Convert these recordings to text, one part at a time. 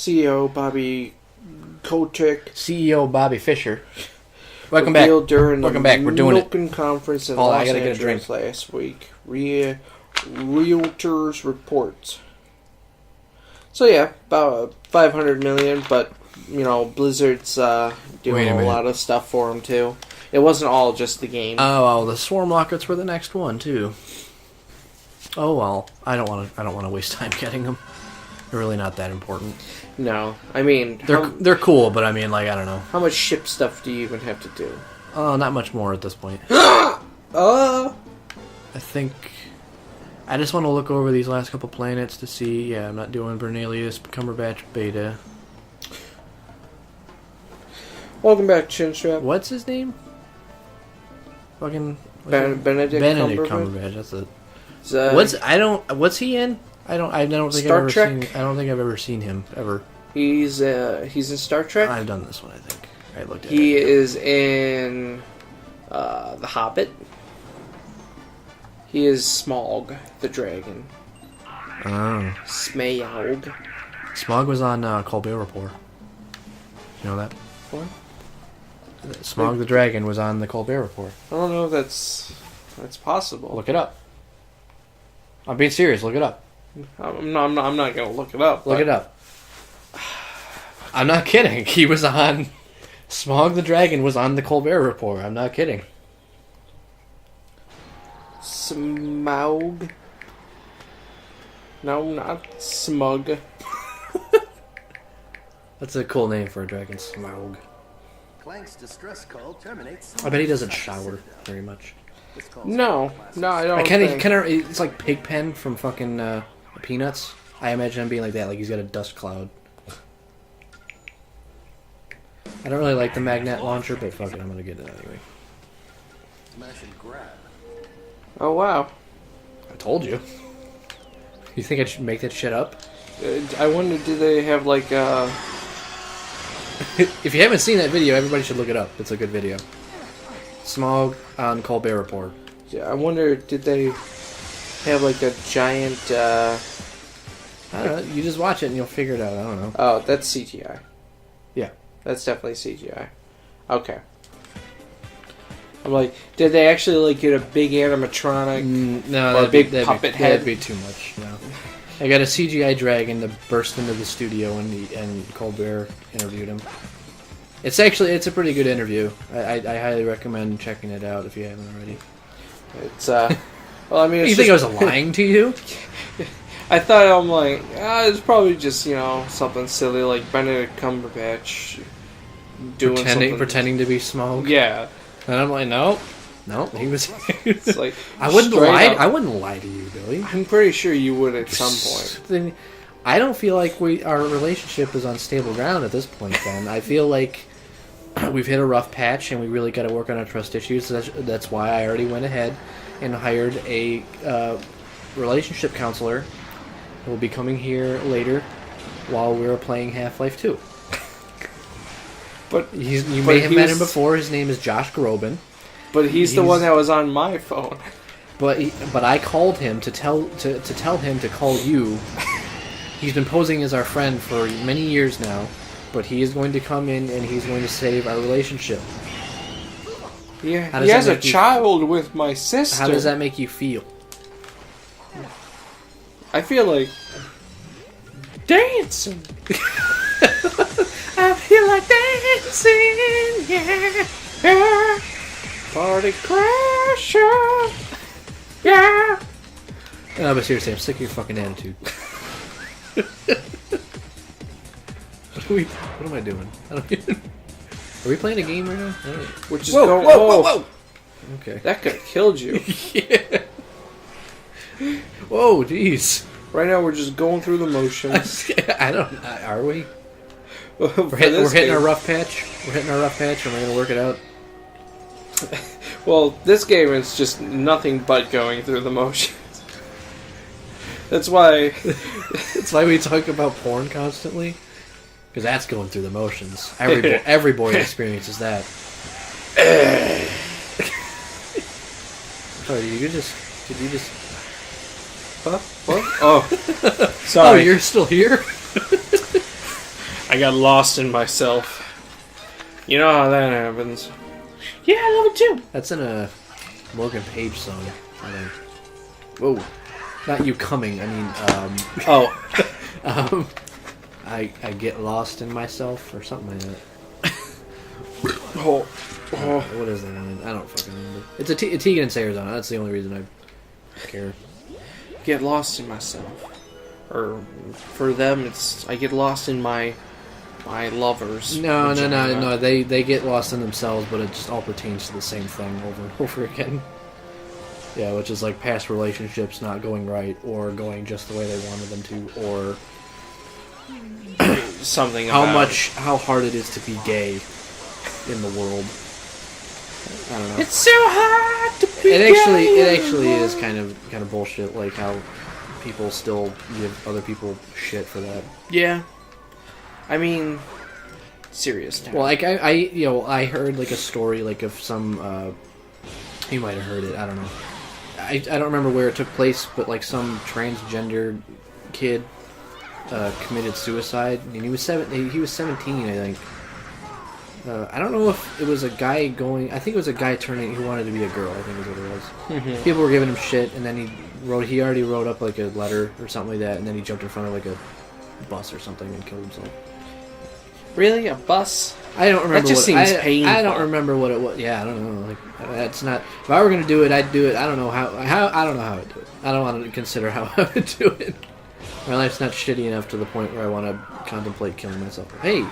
CEO Bobby Kotick. CEO Bobby Fischer. Welcome back. Welcome back. We're doing Milken Conference in Los Angeles last week. Realtors report. So yeah, about 500 million, but Blizzard's doing a lot of stuff for them too. It wasn't all just the game. Oh well, the Swarm Rockets were the next one too. Oh well, I don't want to waste time getting them. They're really not that important. No, I mean they're cool, but I mean, like, I don't know. How much ship stuff do you even have to do? Not much more at this point. I think I just want to look over these last couple planets to see. Yeah, I'm not doing Bernalius Cumberbatch Beta. Welcome back, Chinstrap. What's his name? Fucking Benedict Cumberbatch. That's it. What's he in? I don't think I've ever seen him ever. He's in Star Trek. I've done this one, I think. I looked at He is in The Hobbit. He is Smaug the dragon. Oh. Smaug. Smaug was on Colbert Report. You know that? What? Smaug the dragon was on the Colbert Report. I don't know if that's possible. Look it up. I'm being serious. Look it up. I'm not gonna look it up. Look it up. I'm not kidding. He was on... Smaug the Dragon was on the Colbert Report. I'm not kidding. Smaug? No, not Smug. That's a cool name for a dragon, Smaug. Clank's distress call terminates. I bet he doesn't shower very much. No, I don't. It's like Pigpen from fucking Peanuts. I imagine him being like that, like he's got a dust cloud. I don't really like the magnet launcher, but fuck it, I'm gonna get it anyway. Smash and grab. Oh wow! I told you. You think I should make that shit up? I wonder, do they have like If you haven't seen that video, everybody should look it up. It's a good video. Smaug on Colbert Report. Yeah, I wonder, did they have like a giant? I don't know. You just watch it and you'll figure it out. I don't know. Oh, that's CGI. Yeah, that's definitely CGI. Okay. I'm like, did they actually like get a big animatronic? No, or a big puppet head? That'd be too much. No. I got a CGI dragon that burst into the studio and Colbert interviewed him. It's a pretty good interview. I highly recommend checking it out if you haven't already. It's well, I mean, you think I was lying to you? I thought, I'm like, it's probably just something silly like Benedict Cumberbatch doing pretending to be Smaug. Yeah, and I'm like, no, he was. It's like I wouldn't lie. I wouldn't lie to you, Billy. I'm pretty sure you would at some point. I don't feel like our relationship is on stable ground at this point. Then I feel like we've hit a rough patch, and we really got to work on our trust issues. That's why I already went ahead and hired a relationship counselor who will be coming here later while we're playing Half-Life 2. But you may have met him before. His name is Josh Groban. But he's the one that was on my phone. But I called him to tell him to call you. He's been posing as our friend for many years now, but he is going to come in and he's going to save our relationship. Yeah, he has a child with my sister. How does that make you feel? I feel like dancing. I feel like dancing, yeah. Party crasher, yeah. No, but seriously, I'm sick of your fucking attitude. What am I doing? Are we playing a game right now? We're just going. Whoa! Okay. That could have killed you. Yeah. Whoa, jeez. Right now we're just going through the motions. I don't. Are we? We're hitting our rough patch. We're hitting our rough patch, and we're gonna work it out. Well, this game is just nothing but going through the motions. That's why. That's why we talk about porn constantly. Because that's going through the motions. Every boy experiences that. Sorry, did you just? Huh? What? Oh, sorry. Oh, you're still here? I got lost in myself. You know how that happens. Yeah, I love it too. That's in a Morgan Page song, I think. Whoa. Not you coming, I mean, I get lost in myself, or something like that. Oh. What is that line? I don't fucking remember. It's a Tegan and Sayers on it. That's the only reason I care. Get lost in myself. Or, for them, it's... I get lost in my lovers. No. They get lost in themselves, but it just all pertains to the same thing over and over again. Yeah, which is like past relationships not going right, or going just the way they wanted them to, or something about how hard it is to be gay in the world. I don't know. It's so hard to be gay. It actually is kind of bullshit. Like how people still give other people shit for that. Yeah. I mean, serious now. Well, like I heard like a story like of some. You might have heard it. I don't know. I don't remember where it took place, but like some transgender kid committed suicide, and he was 17, I think. I don't know if it was a guy going. I think it was a guy turning who wanted to be a girl. I think is what it was. Mm-hmm. People were giving him shit, and then he already wrote up like a letter or something like that, and then he jumped in front of like a bus or something and killed himself. Really, a bus? I don't remember. That just seems painful. I don't remember what it was. Yeah, I don't know. Like that's not. If I were gonna do it, I'd do it. I don't know how. I don't know how I'd do it. I don't want to consider how I would do it. My life's not shitty enough to the point where I want to contemplate killing myself. Hey,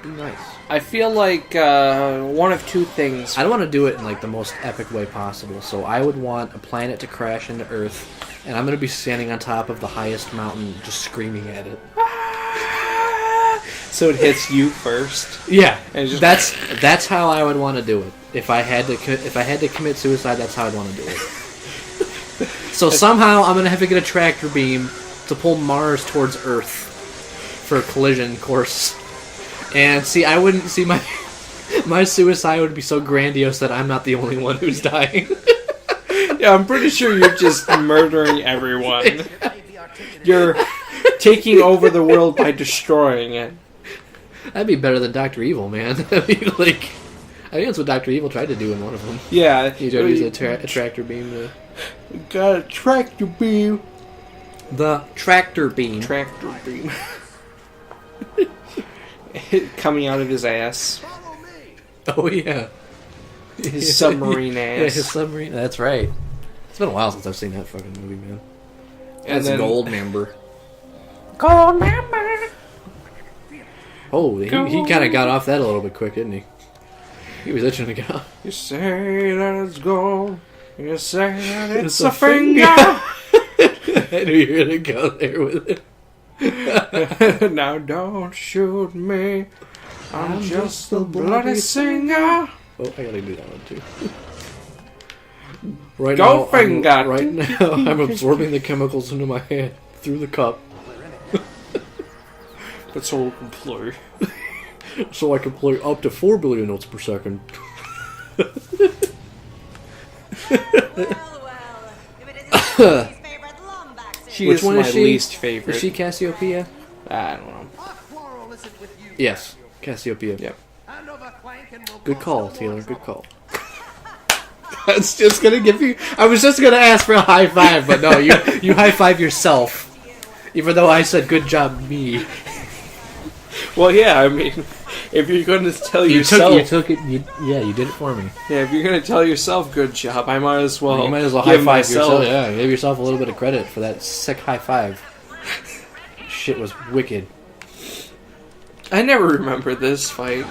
be nice. I feel like one of two things. I don't want to do it in like the most epic way possible. So I would want a planet to crash into Earth, and I'm gonna be standing on top of the highest mountain, just screaming at it. So it hits you first. Yeah, and just that's how I would want to do it. If I had to commit suicide, that's how I'd want to do it. So somehow I'm gonna have to get a tractor beam to pull Mars towards Earth for a collision course. And see, I wouldn't see my suicide would be so grandiose that I'm not the only one who's dying. Yeah, I'm pretty sure you're just murdering everyone. You're taking over the world by destroying it. That'd be better than Dr. Evil, man. I think that's what Dr. Evil tried to do in one of them. Yeah. He tried to use a tractor beam to... Got a tractor beam. The tractor beam. Tractor beam. Coming out of his ass. Oh, yeah. His submarine ass. Yeah, his submarine. That's right. It's been a while since I've seen that fucking movie, man. And that's gold member. Gold member. Oh, he kind of got off that a little bit quick, didn't he? He was itching to get off. You say that it's gold. You say that it's a finger. I knew you were going to go there with it. Now don't shoot me. I'm just a bloody singer. Oh, I gotta do that one too. Right now, I'm absorbing the chemicals into my hand through the cup. But so we can play. So I can play up to 4 billion notes per second. Which one is my least favorite. Is she Cassiopeia? I don't know. Yes, Cassiopeia. Yep. Good call, Taylor. Good call. That's just gonna give you. I was just gonna ask for a high five, but no, you high five yourself. Even though I said good job, me. Well, yeah. I mean, if you're going to tell yourself, you took it. You did it for me. Yeah, if you're going to tell yourself good job, I might as well. You might as well high five yourself. Yeah, give yourself a little bit of credit for that sick high five. Shit was wicked. I never remember this fight.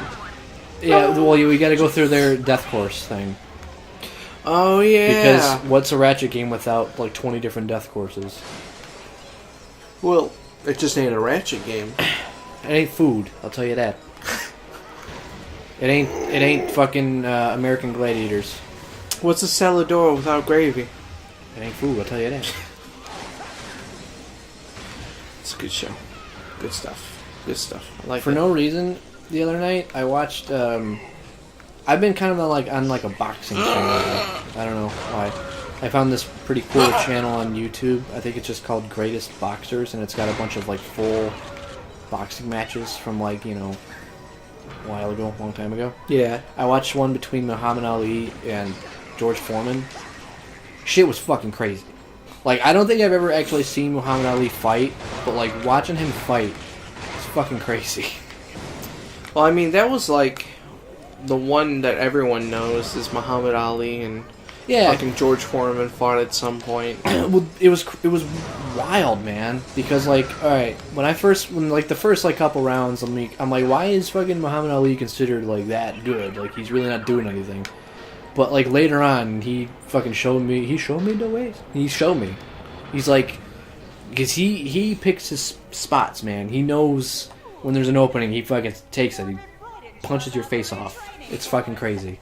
Yeah, well, we got to go through their death course thing. Oh yeah. Because what's a Ratchet game without like 20 different death courses? Well, it just ain't a Ratchet game. It ain't food, I'll tell you that. It ain't fucking American Gladiators. What's a Salador without gravy? It ain't food, I'll tell you that. It's a good show. Good stuff. Good stuff. I like For no reason, the other night I watched. I've been kind of on a boxing thing. I don't know why. I found this pretty cool channel on YouTube. I think it's just called Greatest Boxers, and it's got a bunch of like full boxing matches from like, you know, a while ago, a long time ago. Yeah. I watched one between Muhammad Ali and George Foreman. Shit was fucking crazy. Like, I don't think I've ever actually seen Muhammad Ali fight, but like watching him fight is fucking crazy. Well, I mean, that was like the one that everyone knows is Muhammad Ali, and fucking George Foreman fought at some point. Well, it was wild, man. Because like, all right, when the first like couple rounds, I'm like, why is fucking Muhammad Ali considered like that good? Like, he's really not doing anything. But like later on, he fucking showed me. He showed me the ways. He showed me. He's like, because he picks his spots, man. He knows when there's an opening. He fucking takes it. He punches your face off. It's fucking crazy.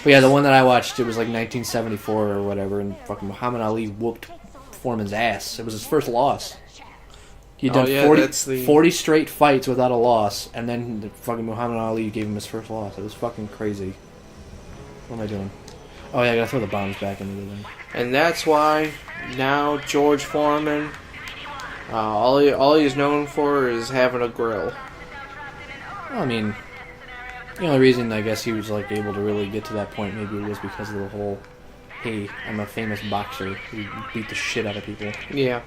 But yeah, the one that I watched, it was like 1974 or whatever, and fucking Muhammad Ali whooped Foreman's ass. It was his first loss. He'd done 40 straight fights without a loss, and then the fucking Muhammad Ali gave him his first loss. It was fucking crazy. What am I doing? Oh yeah, I gotta throw the bombs back into the thing. And that's why now George Foreman, all he's known for is having a grill. Well, I mean, the only reason I guess he was like able to really get to that point maybe was because of the whole, hey, I'm a famous boxer who beat the shit out of people. Yeah.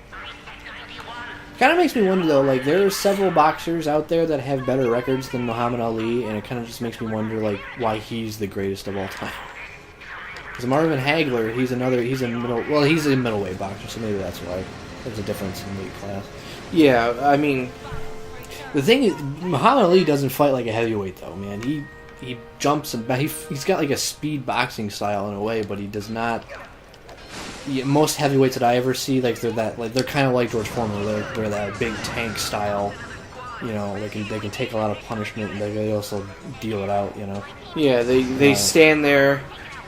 Kind of makes me wonder though, like there are several boxers out there that have better records than Muhammad Ali, and it kind of just makes me wonder like why he's the greatest of all time. Because Marvin Hagler, he's a middleweight boxer, so maybe that's why there's a difference in weight class. Yeah, I mean, the thing is, Muhammad Ali doesn't fight like a heavyweight though, man. He jumps and he's got like a speed boxing style in a way, but he does not. Most heavyweights that I ever see, like they're kind of like George Foreman. They're that big tank style. You know, they can take a lot of punishment, and they also deal it out. You know. Yeah, they stand there.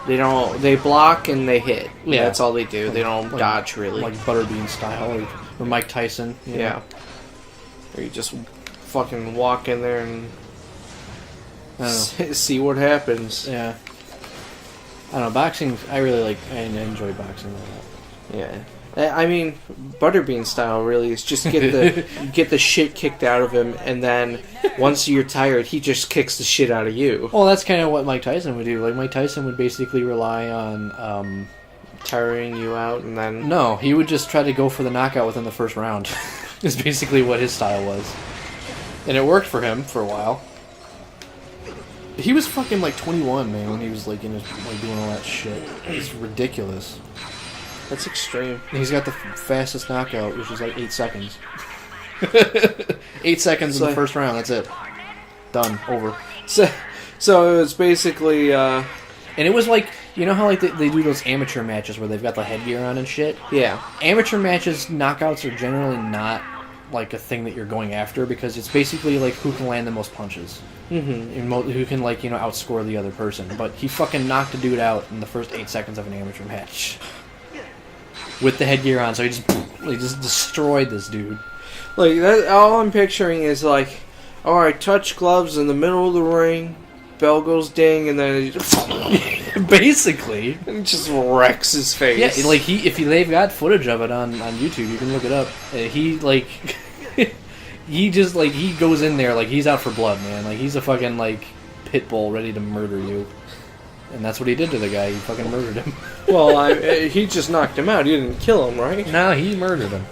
They block and they hit. Yeah, that's all they do. They don't dodge really. Like Butterbean style or Mike Tyson. Yeah. Or you just fucking walk in there and see what happens. Yeah. I don't know, boxing, I enjoy boxing a lot. Yeah. I mean, Butterbean style really is just get the shit kicked out of him, and then once you're tired, he just kicks the shit out of you. Well, that's kind of what Mike Tyson would do. Like, Mike Tyson would basically rely on tiring you out, and then... No, he would just try to go for the knockout within the first round. Is basically what his style was. And it worked for him for a while. He was fucking like 21, man, when he was like in his doing all that shit. It's ridiculous. That's extreme. And he's got the fastest knockout, which is like 8 seconds. 8 seconds in the first round. That's it. Done. Over. So it was basically. And it was like, you know how like they do those amateur matches where they've got the headgear on and shit. Yeah. Amateur matches, knockouts are generally not like a thing that you're going after because it's basically like who can land the most punches. Mm-hmm. And who can like outscore the other person. But he fucking knocked a dude out in the first 8 seconds of an amateur match with the headgear on. So he just destroyed this dude. Like that. All I'm picturing is like, all right, touch gloves in the middle of the ring. Bell goes ding, and then it just basically it just wrecks his face. Yeah, like they've got footage of it on YouTube. You can look it up. He like. He goes in there like he's out for blood, man. Like he's a fucking like pit bull ready to murder you, and that's what he did to the guy. He fucking murdered him. Well, he just knocked him out. He didn't kill him, right? No, he murdered him.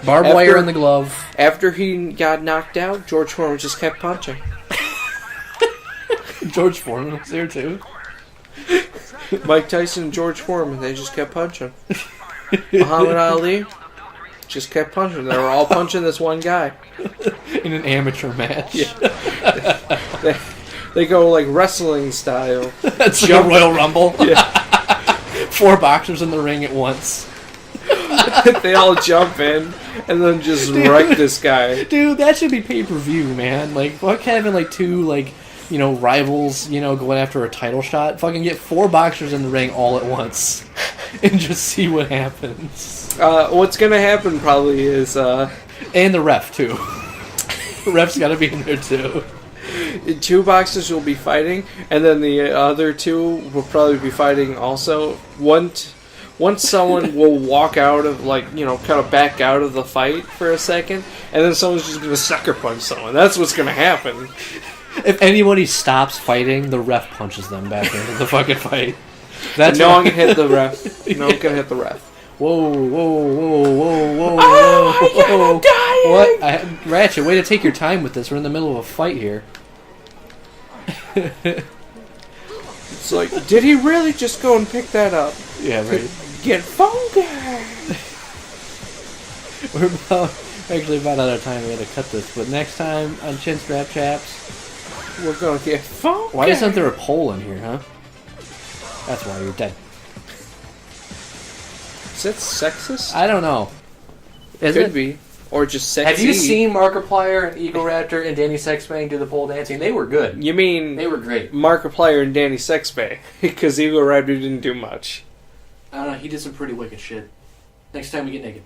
Barbed wire in the glove. After he got knocked out, George Foreman just kept punching. George Foreman was there too. Mike Tyson and George Foreman, they just kept punching. Muhammad Ali just kept punching. They were all punching this one guy. In an amateur match. Yeah. They go like wrestling style. That's like a Royal Rumble. Yeah. 4 boxers in the ring at once. They all jump in and then just wreck this guy. Dude, that should be pay-per-view, man. Like, fuck having like 2 like, rivals, going after a title shot. Fucking get 4 boxers in the ring all at once. And just see what happens. What's gonna happen probably is and the ref too. The ref's gotta be in there too. 2 boxers will be fighting, and then the other 2 will probably be fighting also. One once someone will walk out of, like, you know, kind of back out of the fight for a second, and then someone's just going to sucker punch someone. That's what's going to happen. If anybody stops fighting, the ref punches them back into the fucking fight. That's no one can hit the ref. No one can hit the ref. Whoa, whoa, whoa, whoa, whoa, Oh, whoa. I'm dying! What? Ratchet, way to take your time with this. We're in the middle of a fight here. It's like, did he really just go and pick that up? Yeah, right. Get funky! We're actually about out of time. We gotta cut this. But next time on Chinstrap Chaps, we're gonna get funky! why isn't there a pole in here, huh? That's why you're dead. Is that sexist? I don't know. Could be. Or just sexy. Have you seen Markiplier and Eagle Raptor and Danny Sexbang do the pole dancing? They were good. You mean... They were great. Markiplier and Danny Sexbay. Because Eagle Raptor didn't do much. I don't know. He did some pretty wicked shit. Next time we get naked.